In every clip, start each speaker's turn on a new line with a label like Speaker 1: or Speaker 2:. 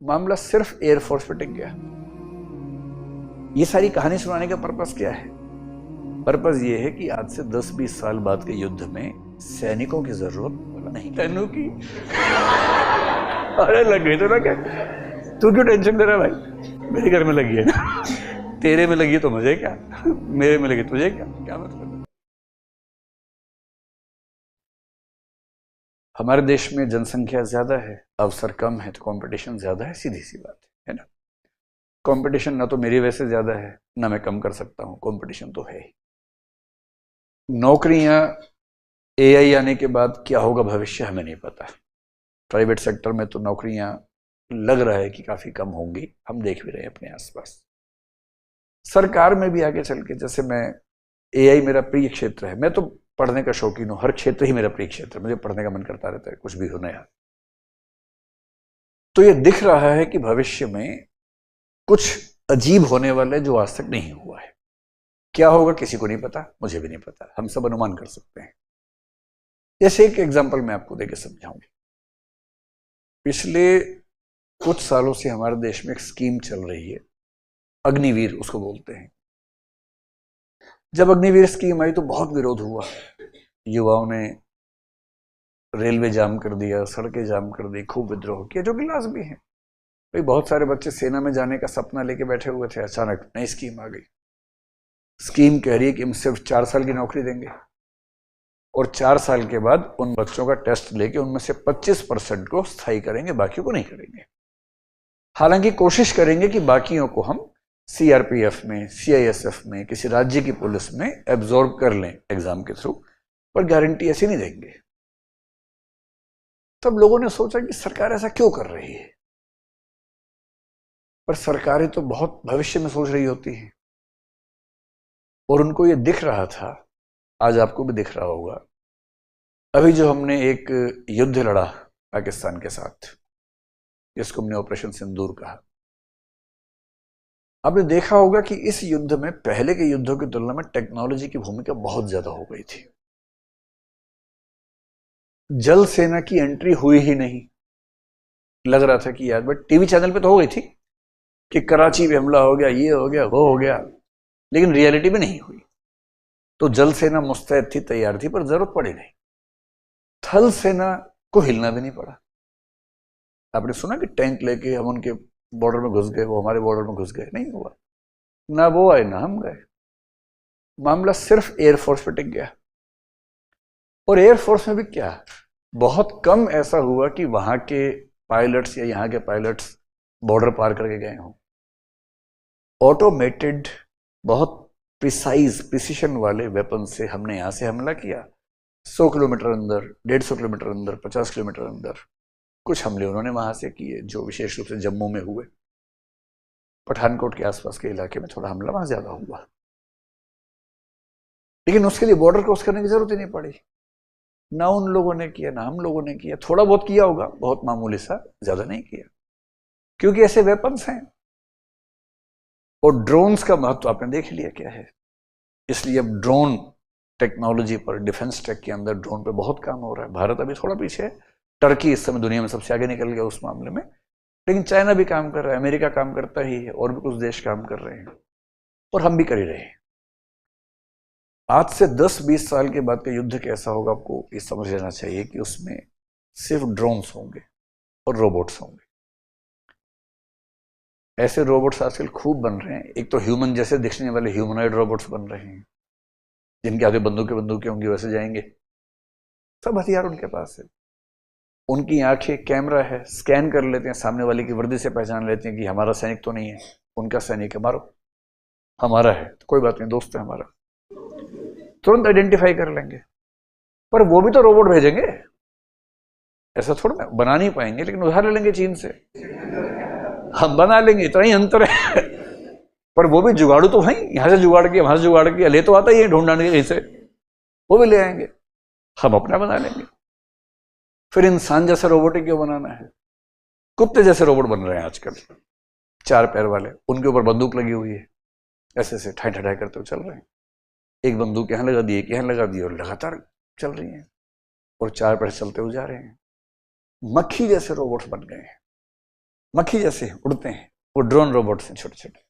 Speaker 1: मामला सिर्फ एयरफोर्स पे टिक गया। ये सारी कहानी सुनाने का पर्पस क्या है? पर्पस ये है कि आज से 10-20 साल बाद के युद्ध में सैनिकों की जरूरत नहीं। तेनू की अरे लग गई तो ना क्या, तू क्यों टेंशन ले रहा है भाई? मेरे घर में लगी है ना, तेरे में लगी है तो मुझे क्या, मेरे में लगी तुझे क्या, क्या मतलब? हमारे देश में जनसंख्या ज्यादा है, अवसर कम है, तो कंपटीशन ज्यादा है, सीधी सी बात है ना। कंपटीशन ना तो मेरी वजह से ज्यादा है ना मैं कम कर सकता हूं, कंपटीशन तो है ही। नौकरियां एआई आने के बाद क्या होगा भविष्य हमें नहीं पता। प्राइवेट सेक्टर में तो नौकरियां लग रहा है कि काफी कम होंगी, हम देख भी रहे हैं अपने आसपास। सरकार में भी आगे चल के, जैसे मैं एआई मेरा प्रिय क्षेत्र है, मैं तो पढ़ने का शौकीन हूं, हर क्षेत्र ही मेरा प्रिय क्षेत्र है, मुझे पढ़ने का मन करता रहता है कुछ भी हो नया। तो ये दिख रहा है कि भविष्य में कुछ अजीब होने वाला है जो आज तक नहीं हुआ है। क्या होगा किसी को नहीं पता, मुझे भी नहीं पता, हम सब अनुमान कर सकते हैं। जैसे एक एग्जांपल मैं आपको देके समझाऊंगी। पिछले कुछ सालों से हमारे देश में एक स्कीम चल रही है, अग्निवीर उसको बोलते हैं। जब अग्निवीर स्कीम आई तो बहुत विरोध हुआ, युवाओं ने रेलवे जाम कर दिया, सड़कें जाम कर दी, खूब विद्रोह किया, जो कि लाजमी है भाई। बहुत सारे बच्चे सेना में जाने का सपना लेके बैठे हुए थे, अचानक नई स्कीम आ गई। स्कीम कह रही है कि हम सिर्फ 4 साल की नौकरी देंगे और 4 साल के बाद उन बच्चों का टेस्ट लेके उनमें से 25% को स्थायी करेंगे, बाकियों को नहीं करेंगे। हालांकि कोशिश करेंगे कि बाकियों को हम सीआरपीएफ में, सीआईएसएफ में, किसी राज्य की पुलिस में एब्जॉर्ब कर लें एग्जाम के थ्रू, पर गारंटी ऐसी नहीं देंगे। तब लोगों ने सोचा कि सरकार ऐसा क्यों कर रही है, पर सरकारें तो बहुत भविष्य में सोच रही होती हैं और उनको ये दिख रहा था, आज आपको भी दिख रहा होगा। अभी जो हमने एक युद्ध लड़ा पाकिस्तान के साथ, जिसको हमने ऑपरेशन सिंदूर कहा, आपने देखा होगा कि इस युद्ध में पहले के युद्धों की तुलना में टेक्नोलॉजी की भूमिका बहुत ज्यादा हो गई थी। जल सेना की एंट्री हुई ही नहीं, लग रहा था कि यार, बट टीवी चैनल पे तो हो गई थी कि कराची पे हमला हो गया, ये हो गया, वो हो गया, लेकिन रियलिटी में नहीं हुई। तो जल सेना मुस्तैद थी, तैयार थी, पर जरूरत पड़ी नहीं। थल सेना को हिलना भी नहीं पड़ा। आपने सुना कि टैंक लेके हम उनके बॉर्डर में घुस गए, वो हमारे बॉर्डर में घुस गए, नहीं हुआ। ना वो आए ना हम गए। मामला सिर्फ एयरफोर्स पे टिक गया। और एयरफोर्स में भी क्या, बहुत कम ऐसा हुआ कि वहां के पायलट्स या यहाँ के पायलट्स बॉर्डर पार करके गए हों। ऑटोमेटेड, बहुत प्रिसिशन वाले वेपन से हमने यहां से हमला किया। 100 किलोमीटर अंदर, 150 किलोमीटर अंदर, 50 किलोमीटर अंदर कुछ हमले उन्होंने वहां से किए, जो विशेष रूप से जम्मू में हुए। पठानकोट के आसपास के इलाके में थोड़ा हमला वहां ज्यादा हुआ, लेकिन उसके लिए बॉर्डर क्रॉस करने की जरूरत ही नहीं पड़ी। ना उन लोगों ने किया ना हम लोगों ने किया। थोड़ा बहुत किया होगा, बहुत मामूली सा, ज्यादा नहीं किया, क्योंकि ऐसे वेपन्स हैं। और ड्रोन्स का महत्व आपने देख लिया क्या है। इसलिए अब ड्रोन टेक्नोलॉजी पर, डिफेंस टेक के अंदर ड्रोन पे बहुत काम हो रहा है। भारत अभी थोड़ा पीछे है, टर्की इस समय दुनिया में सबसे आगे निकल गया उस मामले में, लेकिन चाइना भी काम कर रहा है, अमेरिका काम करता ही है, और भी कुछ देश काम कर रहे हैं, और हम भी कर ही रहे हैं। आज से 10-20 साल के बाद का युद्ध कैसा होगा, आपको ये समझ लेना चाहिए कि उसमें सिर्फ ड्रोन्स होंगे और रोबोट्स होंगे। ऐसे रोबोट्स आजकल खूब बन रहे हैं। एक तो ह्यूमन जैसे दिखने वाले ह्यूमनॉइड रोबोट्स बन रहे हैं, जिनके आगे बंदूकें होंगी, वैसे जाएंगे, सब हथियार उनके पास है। उनकी आंखें कैमरा है, स्कैन कर लेते हैं, सामने वाले की वर्दी से पहचान लेते हैं कि हमारा सैनिक तो नहीं है, उनका सैनिक है, मारो। हमारा है तो कोई बात नहीं, दोस्त है हमारा, तुरंत आइडेंटिफाई कर लेंगे। पर वो भी तो रोबोट भेजेंगे, ऐसा थोड़ा ना बना नहीं पाएंगे, लेकिन उधार ले लेंगे चीन से, हम बना लेंगे, इतना ही अंतर है। पर वो भी जुगाड़ू तो भाई, यहां से जुगाड़ किया, वहां से जुगाड़ किया, ले तो आता ही है ढूंढ ढांड के कहीं से, वो भी ले आएंगे, हम अपना बना लेंगे। फिर इंसान जैसा रोबोट क्यों बनाना है? कुत्ते जैसे रोबोट बन रहे हैं आजकल, 4 पैर वाले, उनके ऊपर बंदूक लगी हुई है, ऐसे ऐसे ठाई ठाई करते हुए चल रहे हैं। एक बंदूक यहाँ लगा दी, एक यहाँ लगा दी, और लगातार चल रही है, और 4 पैर चलते हुए जा रहे हैं। मक्खी जैसे रोबोट्स बन गए हैं। मक्खी जैसे उड़ते हैं, वो ड्रोन रोबोट्स हैं छोटे छोटे।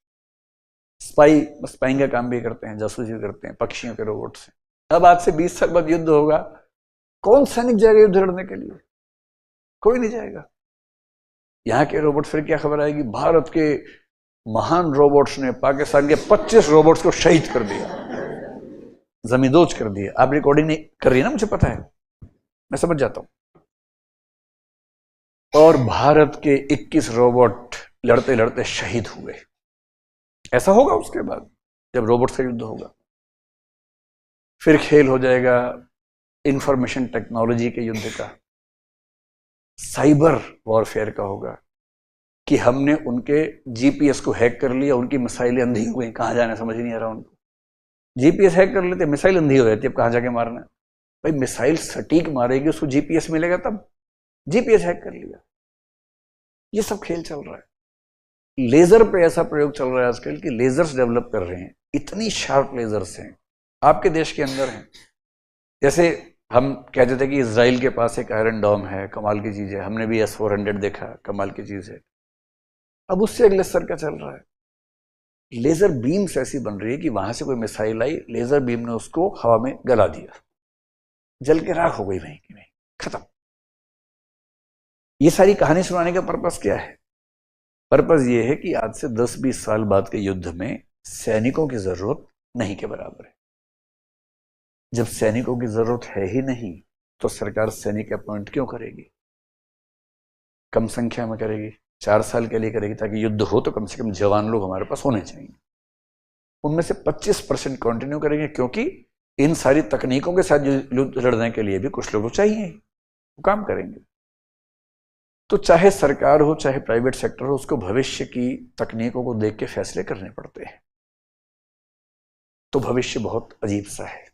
Speaker 1: स्पाइंग का काम भी करते हैं, जासूसी करते हैं, पक्षियों के रोबोट्स हैं। अब आज से 20 साल बाद युद्ध होगा, कौन सैनिक जाएगा युद्ध लड़ने के लिए? कोई नहीं जाएगा। यहाँ के रोबोट फिर क्या खबर आएगी, भारत के महान रोबोट्स ने पाकिस्तान के 25 रोबोट्स को शहीद कर दिया, जमींदोज कर दिया। आप रिकॉर्डिंग नहीं कर रही है ना, मुझे पता है, मैं समझ जाता हूं। और भारत के 21 रोबोट लड़ते लड़ते शहीद हुए। ऐसा होगा उसके बाद जब रोबोट से युद्ध होगा। फिर खेल हो जाएगा इंफॉर्मेशन टेक्नोलॉजी के युद्ध का, साइबर वॉरफेयर का होगा कि हमने उनके जीपीएस को हैक कर लिया, उनकी मिसाइलें अंधी हो गई, कहां जाना समझ नहीं आ रहा उनको। जीपीएस हैक कर लेते, मिसाइल अंधी हो जाती है, अब कहां जाके मारना है भाई? मिसाइल सटीक मारेगी, उसको जीपीएस मिलेगा तब। जीपीएस हैक कर लिया, ये सब खेल चल रहा है। लेजर पे ऐसा प्रयोग चल रहा है आजकल कि लेजर्स डेवलप कर रहे हैं, इतनी शार्प लेजर्स हैं, आपके देश के अंदर हैं। जैसे हम कहते थे कि इजराइल के पास एक आयरन डोम है, कमाल की चीज है, हमने भी S-400 देखा, कमाल की चीज है। अब उससे अगले स्तर का चल रहा है, लेजर बीम्स ऐसी बन रही है कि वहां से कोई मिसाइल आई, लेजर बीम ने उसको हवा में गला दिया, जल के राख हो गई वहीं की वहीं, खत्म। ये सारी कहानी सुनाने का पर्पस क्या है? पर्पस ये है कि आज से 10-20 साल बाद के युद्ध में सैनिकों की जरूरत नहीं के बराबर है। जब सैनिकों की जरूरत है ही नहीं तो सरकार सैनिक अपॉइंट क्यों करेगी? कम संख्या में करेगी, 4 साल के लिए करेगी, ताकि युद्ध हो तो कम से कम जवान लोग हमारे पास होने चाहिए। उनमें से 25% कंटिन्यू करेंगे, क्योंकि इन सारी तकनीकों के साथ युद्ध लड़ने के लिए भी कुछ लोग चाहिए, वो काम करेंगे। तो चाहे सरकार हो चाहे प्राइवेट सेक्टर हो, उसको भविष्य की तकनीकों को देख के फैसले करने पड़ते हैं। तो भविष्य बहुत अजीब सा है।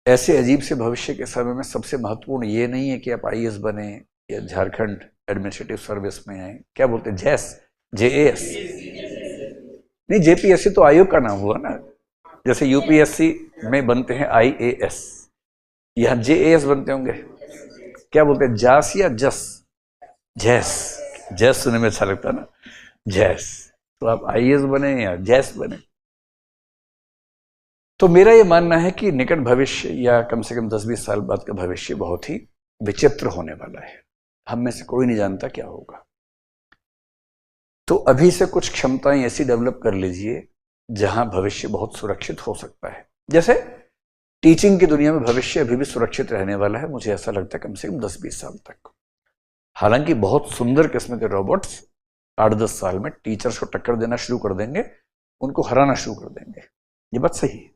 Speaker 1: ऐसे अजीब से भविष्य के समय में सबसे महत्वपूर्ण ये नहीं है कि आप IAS बने या झारखंड एडमिनिस्ट्रेटिव सर्विस में आए, क्या बोलते हैं, JAS नहीं, JPSC तो आयोग का नाम हुआ ना। जैसे UPSC में बनते हैं IAS, यहां JAS बनते होंगे, क्या बोलते हैं, जास या जस? जैस सुनने में अच्छा लगता है ना, जैस। तो आप IAS बने या जैस बने। तो मेरा ये मानना है कि निकट भविष्य या कम से कम 10-20 साल बाद का भविष्य बहुत ही विचित्र होने वाला है। हम में से कोई नहीं जानता क्या होगा। तो अभी से कुछ क्षमताएं ऐसी डेवलप कर लीजिए जहां भविष्य बहुत सुरक्षित हो सकता है। जैसे टीचिंग की दुनिया में भविष्य अभी भी सुरक्षित रहने वाला है, मुझे ऐसा लगता है, कम से कम 10-20 साल तक। हालांकि बहुत सुंदर किस्म के रोबोट्स 8-10 साल में टीचर्स को टक्कर देना शुरू कर देंगे, उनको हराना शुरू कर देंगे, ये बात सही है।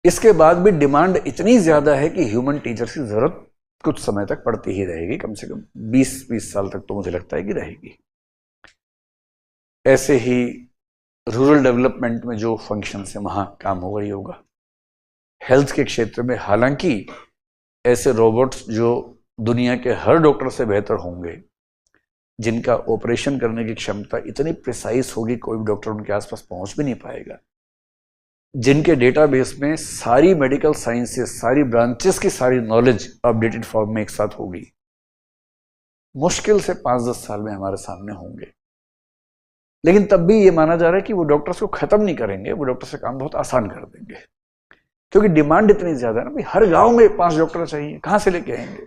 Speaker 1: इसके बाद भी डिमांड इतनी ज्यादा है कि ह्यूमन टीचर्स की जरूरत कुछ समय तक पड़ती ही रहेगी, कम से कम 20-20 साल तक तो मुझे लगता है कि रहेगी। ऐसे ही रूरल डेवलपमेंट में जो फंक्शन है वहां काम होगा ही होगा। हेल्थ के क्षेत्र में हालांकि ऐसे रोबोट्स जो दुनिया के हर डॉक्टर से बेहतर होंगे, जिनका ऑपरेशन करने की क्षमता इतनी प्रिसाइज होगी कोई भी डॉक्टर उनके आसपास पहुंच भी नहीं पाएगा, जिनके डेटाबेस में सारी मेडिकल साइंसेस, सारी ब्रांचेस की सारी नॉलेज अपडेटेड फॉर्म में एक साथ होगी, मुश्किल से 5-10 साल में हमारे सामने होंगे। लेकिन तब भी ये माना जा रहा है कि वो डॉक्टर्स को खत्म नहीं करेंगे, वो डॉक्टर्स का काम बहुत आसान कर देंगे, क्योंकि डिमांड इतनी ज्यादा है ना भाई। हर गांव में 5 डॉक्टर चाहिए, कहां से लेके आएंगे?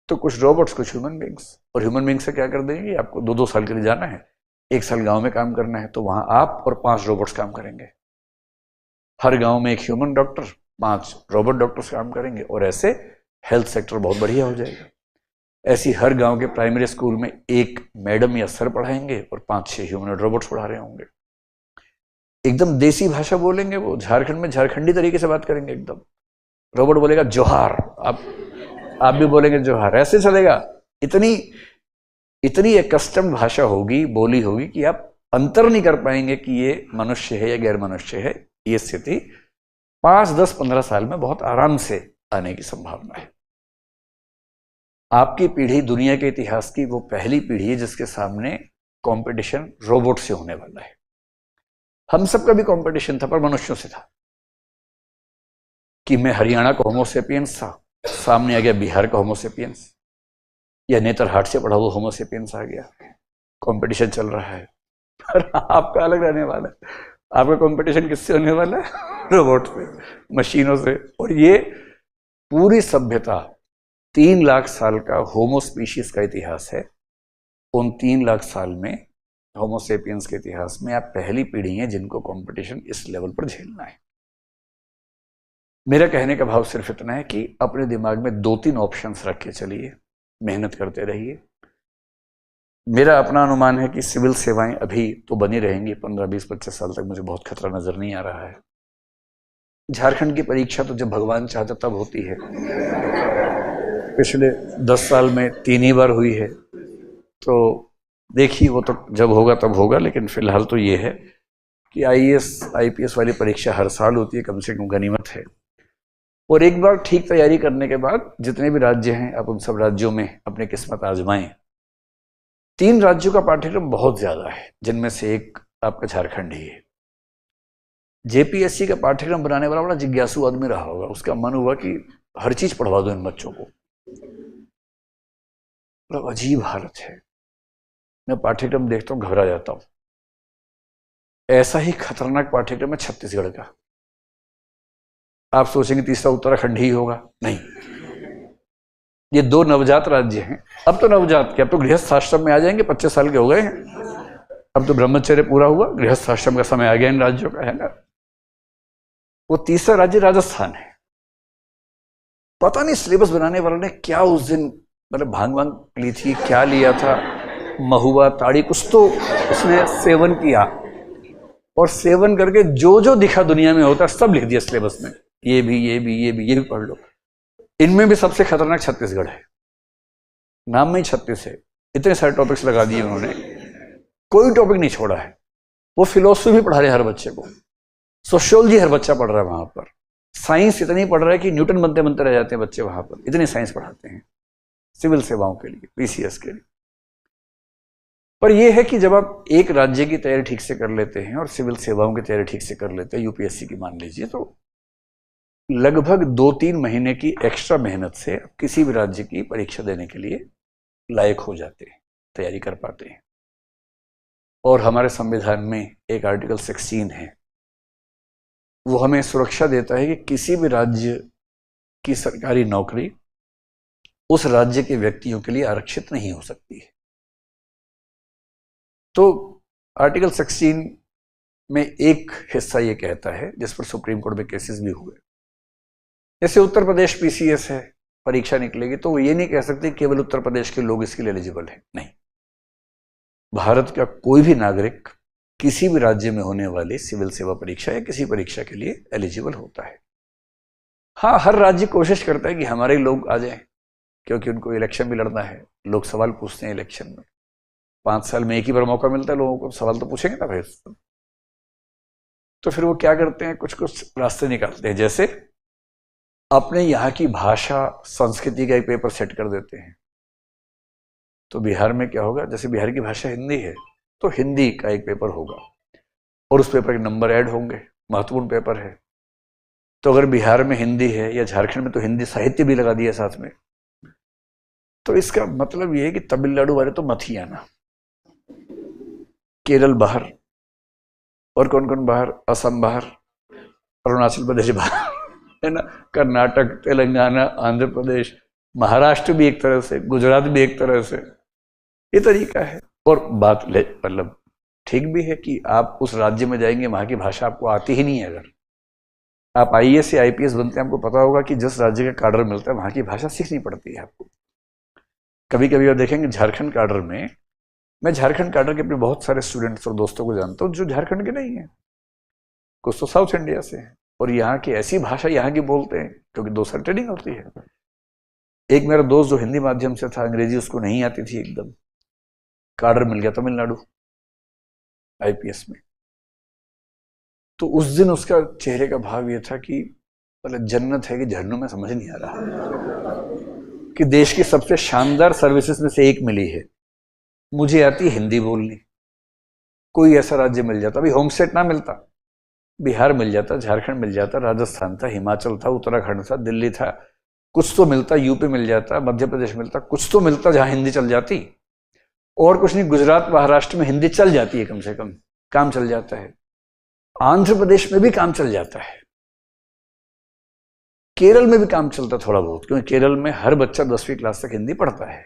Speaker 1: तो कुछ रोबोट्स, कुछ ह्यूमन बींग्स। और ह्यूमन बींग्स से क्या कर देंगे, आपको 2-2 साल के लिए जाना है, 1 साल गांव में काम करना है, तो वहां आप और 5 रोबोट्स काम करेंगे। हर गांव में 1 ह्यूमन डॉक्टर, 5 रोबोट डॉक्टर्स काम करेंगे, और ऐसे हेल्थ सेक्टर बहुत बढ़िया हो जाएगा। ऐसी हर गांव के प्राइमरी स्कूल में 1 मैडम या सर पढ़ाएंगे और 5-6 ह्यूमन रोबोट्स पढ़ा रहे होंगे। एकदम देसी भाषा बोलेंगे वो, झारखंड में झारखंडी तरीके से बात करेंगे एकदम। रोबोट बोलेगा जोहार, आप भी बोलेंगे जोहार, ऐसे चलेगा। इतनी एक कस्टम भाषा होगी, बोली होगी कि आप अंतर नहीं कर पाएंगे कि ये मनुष्य है या गैर मनुष्य है। ये स्थिति 5, 10, 15 साल में बहुत आराम से आने की संभावना है। आपकी पीढ़ी दुनिया के इतिहास की वो पहली पीढ़ी है जिसके सामने कंपटीशन रोबोट से होने वाला है। हम सबका भी कंपटीशन था, पर मनुष्यों से था। कि मैं हरियाणा का होमोसेपियंस था, सामने आ गया बिहार का होमोसेपियंस। या नेतरहाट से पढ़ा हुआ होमो सेपियंस आ गया, कंपटीशन चल रहा है। पर आपका अलग रहने वाला है। आपका कंपटीशन किससे होने वाला है? रोबोट से, मशीनों से। और ये पूरी सभ्यता 3 लाख साल का होमो स्पीशीज का इतिहास है। उन 3 लाख साल में होमो सेपियंस के इतिहास में आप पहली पीढ़ी हैं जिनको कंपटीशन इस लेवल पर झेलना है। मेरा कहने का भाव सिर्फ इतना है कि अपने दिमाग में 2-3 ऑप्शंस रख के चलिए, मेहनत करते रहिए। मेरा अपना अनुमान है कि सिविल सेवाएं अभी तो बनी रहेंगी 15, 20, 25 साल तक। मुझे बहुत खतरा नजर नहीं आ रहा है। झारखंड की परीक्षा तो जब भगवान चाहता तब होती है। पिछले 10 साल में 3 ही बार हुई है, तो देखिए वो तो जब होगा तब होगा। लेकिन फिलहाल तो ये है कि IAS IPS वाली परीक्षा हर साल होती है, कम से कम गनीमत है। और एक बार ठीक तैयारी करने के बाद जितने भी राज्य हैं, आप उन सब राज्यों में अपनी किस्मत आजमाएं। 3 राज्यों का पाठ्यक्रम बहुत ज्यादा है, जिनमें से एक आपका झारखंड ही है। JPSC का पाठ्यक्रम बनाने वाला बड़ा जिज्ञासु आदमी रहा होगा। उसका मन हुआ कि हर चीज पढ़वा दो इन बच्चों को। बड़ा अजीब हालत है। मैं पाठ्यक्रम देखता हूँ घबरा जाता हूँ। ऐसा ही खतरनाक पाठ्यक्रम है छत्तीसगढ़ का। आप सोचेंगे तीसरा उत्तराखंड ही होगा, नहीं। ये 2 नवजात राज्य हैं। अब तो नवजात के, अब तो गृहस्थ आश्रम में आ जाएंगे, 25 साल के हो गए हैं। अब तो ब्रह्मचर्य पूरा हुआ, गृहस्थ आश्रम का समय आ गया इन राज्यों का, है ना। वो तीसरा राज्य राजस्थान है। पता नहीं सिलेबस बनाने वालों ने क्या उस दिन मतलब भांग वांग ली थी, क्या लिया था, महुआ ताड़ी कुछ तो उसने सेवन किया, और सेवन करके जो जो दिखा दुनिया में होता सब लिख दिया सिलेबस में। ये भी पढ़ लो। इनमें भी सबसे खतरनाक छत्तीसगढ़ है। नाम में ही 36 है। इतने सारे टॉपिक्स लगा दिए उन्होंने, कोई टॉपिक नहीं छोड़ा है। वो फिलोसफी पढ़ा रहे हर बच्चे को, सोशियोलॉजी हर बच्चा पढ़ रहा है वहां पर, साइंस इतनी पढ़ रहा है कि न्यूटन बनते बनते रह जाते हैं बच्चे वहां पर। इतनी साइंस पढ़ाते हैं सिविल सेवाओं के लिए, PCS के लिए। पर यह है कि जब आप एक राज्य की तैयारी ठीक से कर लेते हैं और सिविल सेवाओं की तैयारी ठीक से कर लेते हैं, UPSC की मान लीजिए, तो लगभग 2-3 महीने की एक्स्ट्रा मेहनत से आप किसी भी राज्य की परीक्षा देने के लिए लायक हो जाते हैं, तैयारी कर पाते हैं। और हमारे संविधान में एक आर्टिकल 16 है, वो हमें सुरक्षा देता है कि किसी भी राज्य की सरकारी नौकरी उस राज्य के व्यक्तियों के लिए आरक्षित नहीं हो सकती है। तो आर्टिकल 16 में एक हिस्सा ये कहता है, जिस पर सुप्रीम कोर्ट में केसेस भी हुए, जैसे उत्तर प्रदेश PCS है, परीक्षा निकलेगी तो वो ये नहीं कह सकते केवल उत्तर प्रदेश के लोग इसके लिए एलिजिबल है। नहीं, भारत का कोई भी नागरिक किसी भी राज्य में होने वाली सिविल सेवा परीक्षा या किसी परीक्षा के लिए एलिजिबल होता है। हाँ, हर राज्य कोशिश करता है कि हमारे लोग आ जाएं, क्योंकि उनको इलेक्शन भी लड़ना है। लोग सवाल पूछते हैं इलेक्शन में, 5 साल में एक ही बार मौका मिलता है लोगों को, सवाल तो पूछेंगे ना भाई। तो फिर वो क्या करते हैं, कुछ कुछ रास्ते निकालते हैं। जैसे अपने यहाँ की भाषा संस्कृति का एक पेपर सेट कर देते हैं। तो बिहार में क्या होगा, जैसे बिहार की भाषा हिंदी है तो हिंदी का एक पेपर होगा और उस पेपर के नंबर ऐड होंगे, महत्वपूर्ण पेपर है। तो अगर बिहार में हिंदी है या झारखंड में, तो हिंदी साहित्य भी लगा दिया साथ में। तो इसका मतलब ये है कि तमिलनाडु वाले तो मत ही आना, केरल बाहर, और कौन कौन बाहर, असम बाहर, अरुणाचल प्रदेश बाहर, है ना, कर्नाटक, तेलंगाना, आंध्र प्रदेश, महाराष्ट्र भी एक तरह से, गुजरात भी एक तरह से, ये तरीका है। और बात मतलब ठीक भी है कि आप उस राज्य में जाएंगे, वहां की भाषा आपको आती ही नहीं है। अगर आप IAS या IPS बनते हैं, आपको पता होगा कि जिस राज्य का कार्डर मिलता है वहां की भाषा सीखनी पड़ती है आपको। कभी कभी आप देखेंगे झारखंड कार्डर में, मैं झारखंड कार्डर के अपने बहुत सारे स्टूडेंट्स और दोस्तों को जानता हूँ जो झारखंड के नहीं है, कुछ तो साउथ इंडिया से हैं, और यहाँ की ऐसी भाषा यहाँ की बोलते हैं, क्योंकि 2 साल ट्रेनिंग होती है। एक मेरा दोस्त जो हिंदी माध्यम से था, अंग्रेजी उसको नहीं आती थी एकदम, कार्डर मिल गया तमिलनाडु IPS में। तो उस दिन उसका चेहरे का भाव ये था कि मतलब जन्नत है कि जहन्नुम में, समझ नहीं आ रहा कि देश की सबसे शानदार सर्विसेज में से एक मिली है, मुझे आती है हिंदी बोलनी। कोई ऐसा राज्य मिल जाता, अभी होम स्टेट ना मिलता, बिहार मिल जाता, झारखंड मिल जाता, राजस्थान था, हिमाचल था, उत्तराखंड था, दिल्ली था, कुछ तो मिलता, यूपी मिल जाता, मध्य प्रदेश मिलता, कुछ तो मिलता जहां हिंदी चल जाती। और कुछ नहीं, गुजरात महाराष्ट्र में हिंदी चल जाती है, कम से कम काम चल जाता है। आंध्र प्रदेश में भी काम चल जाता है, केरल में भी काम चलता थोड़ा बहुत, क्योंकि केरल में हर बच्चा 10वीं क्लास तक हिंदी पढ़ता है,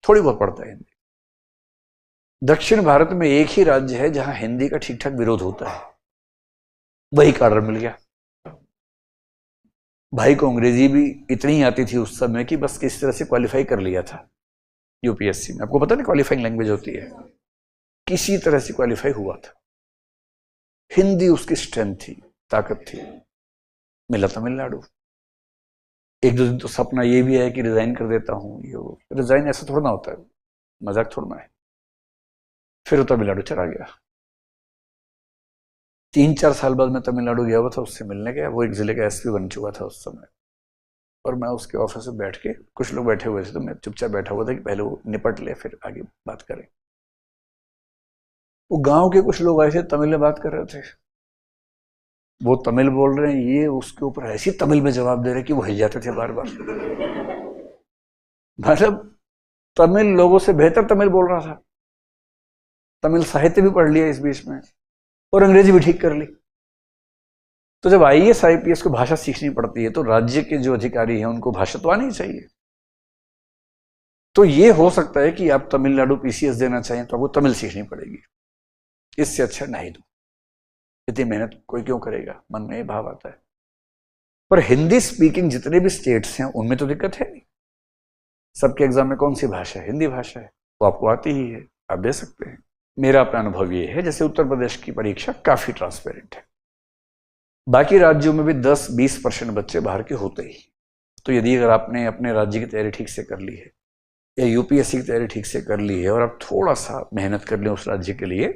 Speaker 1: थोड़ी बहुत पढ़ता है हिंदी। दक्षिण भारत में एक ही राज्य है जहां हिंदी का ठीक ठाक विरोध होता है, वही कारण मिल गया। भाई को अंग्रेजी भी इतनी ही आती थी उस समय कि बस किस तरह से क्वालिफाई कर लिया था यूपीएससी में। आपको पता नहीं क्वालिफाइंग लैंग्वेज होती है, किसी तरह से क्वालिफाई हुआ था। हिंदी उसकी स्ट्रेंथ थी, ताकत थी। मिला तमिलनाडु। एक दो दिन तो सपना ये भी है कि रिजाइन कर देता हूँ, ये वो। रिजाइन ऐसा थोड़ा ना होता है, मजाक थोड़ा ना है। फिर वो तमिलनाडु चला गया। 3-4 साल बाद मैं तमिलनाडु गया हुआ था, उससे मिलने गया। वो एक जिले का एसपी बन चुका था उस समय, और मैं उसके ऑफिस में बैठ के, कुछ लोग बैठे हुए थे तो मैं चुपचाप बैठा हुआ था कि पहले वो निपट ले फिर आगे बात करें। वो गांव के कुछ लोग ऐसे तमिल में बात कर रहे थे, वो तमिल बोल रहे हैं, ये उसके ऊपर ऐसी तमिल में जवाब दे रहे कि वो हिल जाते थे बार बार। मतलब तमिल लोगों से बेहतर तमिल बोल रहा था। तमिल साहित्य भी पढ़ लिया इस बीच में, और अंग्रेजी भी ठीक कर ली। तो जब आईएएस आईपीएस को भाषा सीखनी पड़ती है तो राज्य के जो अधिकारी हैं उनको भाषा तो आनी चाहिए। तो ये हो सकता है कि आप तमिलनाडु पीसीएस देना चाहें तो आपको तमिल सीखनी पड़ेगी। इससे अच्छा नहीं दो, इतनी मेहनत कोई क्यों करेगा, मन में ये भाव आता है। पर हिंदी स्पीकिंग जितने भी स्टेट्स हैं उनमें तो दिक्कत है नहीं। सबके एग्जाम में कौन सी भाषा है? हिंदी भाषा है, वो आपको आती ही है, आप दे सकते हैं। मेरा अपना अनुभव ये है, जैसे उत्तर प्रदेश की परीक्षा काफी ट्रांसपेरेंट है, बाकी राज्यों में भी 10-20% बच्चे बाहर के होते ही। तो यदि अगर आपने अपने राज्य की तैयारी ठीक से कर ली है या यूपीएससी की तैयारी ठीक से कर ली है और आप थोड़ा सा मेहनत कर लें उस राज्य के लिए,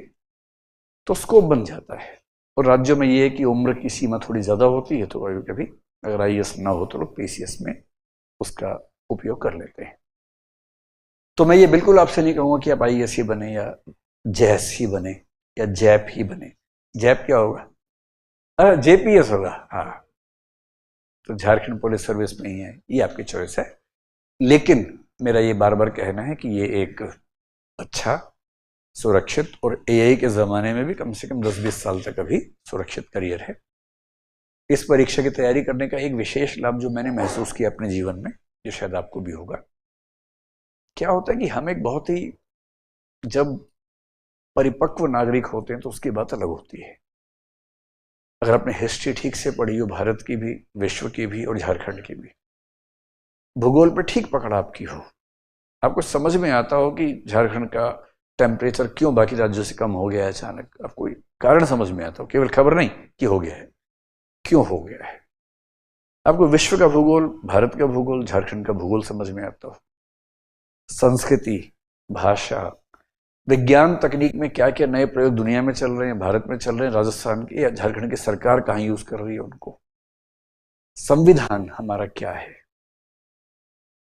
Speaker 1: तो स्कोप बन जाता है। और राज्यों में ये है कि उम्र की सीमा थोड़ी ज़्यादा होती है, तो कभी कभी अगर आईएएस ना हो तो लोग पीसीएस में उसका उपयोग कर लेते हैं। तो मैं ये बिल्कुल आपसे नहीं कहूँगा कि आप आईएएस ही बने या जैस ही बने या जैप ही बने। जैप क्या होगा? अरे जेपीएस होगा, हाँ, तो झारखंड पुलिस सर्विस में ही है, ये आपकी चॉइस है। लेकिन मेरा ये बार बार कहना है कि ये एक अच्छा, सुरक्षित और एआई के ज़माने में भी कम से कम 10-20 साल तक अभी सुरक्षित करियर है। इस परीक्षा की तैयारी करने का एक विशेष लाभ जो मैंने महसूस किया अपने जीवन में, जो शायद आपको भी होगा, क्या होता है कि हम एक बहुत ही, जब परिपक्व नागरिक होते हैं तो उसकी बात अलग होती है। अगर आपने हिस्ट्री ठीक से पढ़ी हो, भारत की भी, विश्व की भी और झारखंड की भी, भूगोल पे ठीक पकड़ आपकी हो, आपको समझ में आता हो कि झारखंड का टेम्परेचर क्यों बाकी राज्यों से कम हो गया है अचानक, आपको कारण समझ में आता हो, केवल खबर नहीं कि हो गया है, क्यों हो गया है। आपको विश्व का भूगोल, भारत का भूगोल, झारखंड का भूगोल समझ में आता हो, संस्कृति, भाषा, विज्ञान तकनीक में क्या क्या नए प्रयोग दुनिया में चल रहे हैं, भारत में चल रहे हैं, राजस्थान की या झारखंड की सरकार कहाँ यूज कर रही है उनको, संविधान हमारा क्या है,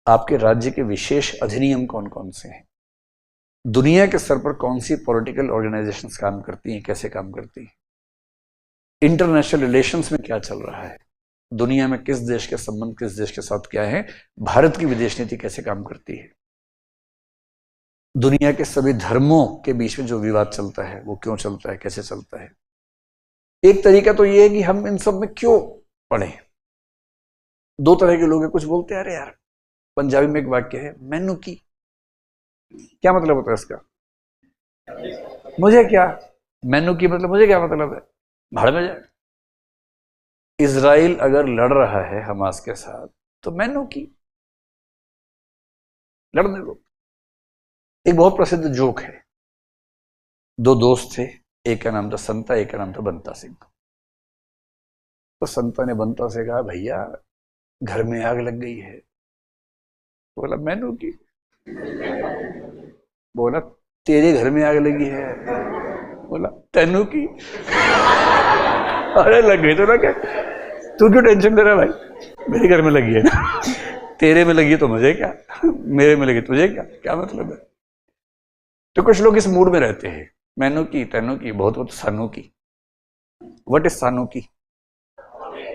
Speaker 1: आपके राज्य के विशेष अधिनियम कौन कौन से हैं, दुनिया के स्तर पर कौन सी पॉलिटिकल ऑर्गेनाइजेशंस काम करती हैं, कैसे काम करती हैं, इंटरनेशनल रिलेशंस में क्या चल रहा है, दुनिया में किस देश के संबंध किस देश के साथ क्या है, भारत की विदेश नीति कैसे काम करती है, दुनिया के सभी धर्मों के बीच में जो विवाद चलता है वो क्यों चलता है, कैसे चलता है। एक तरीका तो ये है कि हम इन सब में क्यों पढ़े। दो तरह के लोग हैं, कुछ बोलते हैं अरे यार, पंजाबी में एक वाक्य है, मैनू की, क्या मतलब होता है इसका? मुझे क्या, मैनू की मतलब मुझे क्या मतलब है, भाड़ में जाए। इजराइल अगर लड़ रहा है हमास के साथ तो मैनू की, लड़ने दो। एक बहुत प्रसिद्ध जोक है, दो दोस्त थे, एक का नाम था संता, एक का नाम था बंता सिंह। तो संता ने बंता से कहा, भैया घर में आग लग गई है। बोला मैनू की। बोला तेरे घर में आग लगी है। बोला तेनू की। अरे लग गई तो ना, क्या तू क्यों टेंशन ले रहा भाई, मेरे घर में लगी है ना, तेरे में लगी तो मुझे क्या, मेरे में लगी तुझे क्या, क्या मतलब है। तो कुछ लोग इस मूड में रहते हैं, मैनू की, तेनू की, बहुत बहुत सानू की। व्हाट इज सानू की?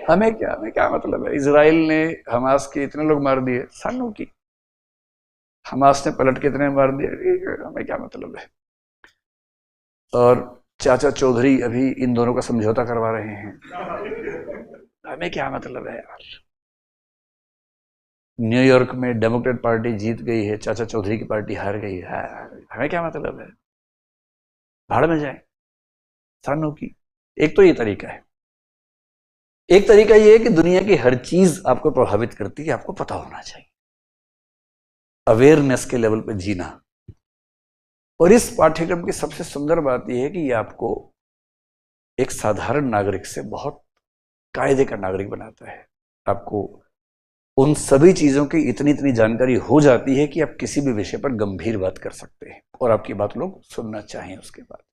Speaker 1: हमें क्या मतलब है? इसराइल ने हमास के इतने लोग मार दिए, सानू की। हमास ने पलट के इतने मार दिए, हमें क्या मतलब है? और चाचा चौधरी अभी इन दोनों का समझौता करवा रहे हैं, हमें क्या मतलब है यार? न्यूयॉर्क में डेमोक्रेट पार्टी जीत गई है, चाचा चौधरी की पार्टी हार गई है, हमें क्या मतलब है? भाड़ में जाए, सानू की। एक तो ये तरीका है। एक तरीका ये है कि दुनिया की हर चीज आपको प्रभावित करती है, आपको पता होना चाहिए, अवेयरनेस के लेवल पे जीना। और इस पाठ्यक्रम की सबसे सुंदर बात यह है कि ये आपको एक साधारण नागरिक से बहुत कायदे का नागरिक बनाता है। आपको उन सभी चीजों की इतनी इतनी जानकारी हो जाती है कि आप किसी भी विषय पर गंभीर बात कर सकते हैं और आपकी बात लोग सुनना चाहें उसके बाद।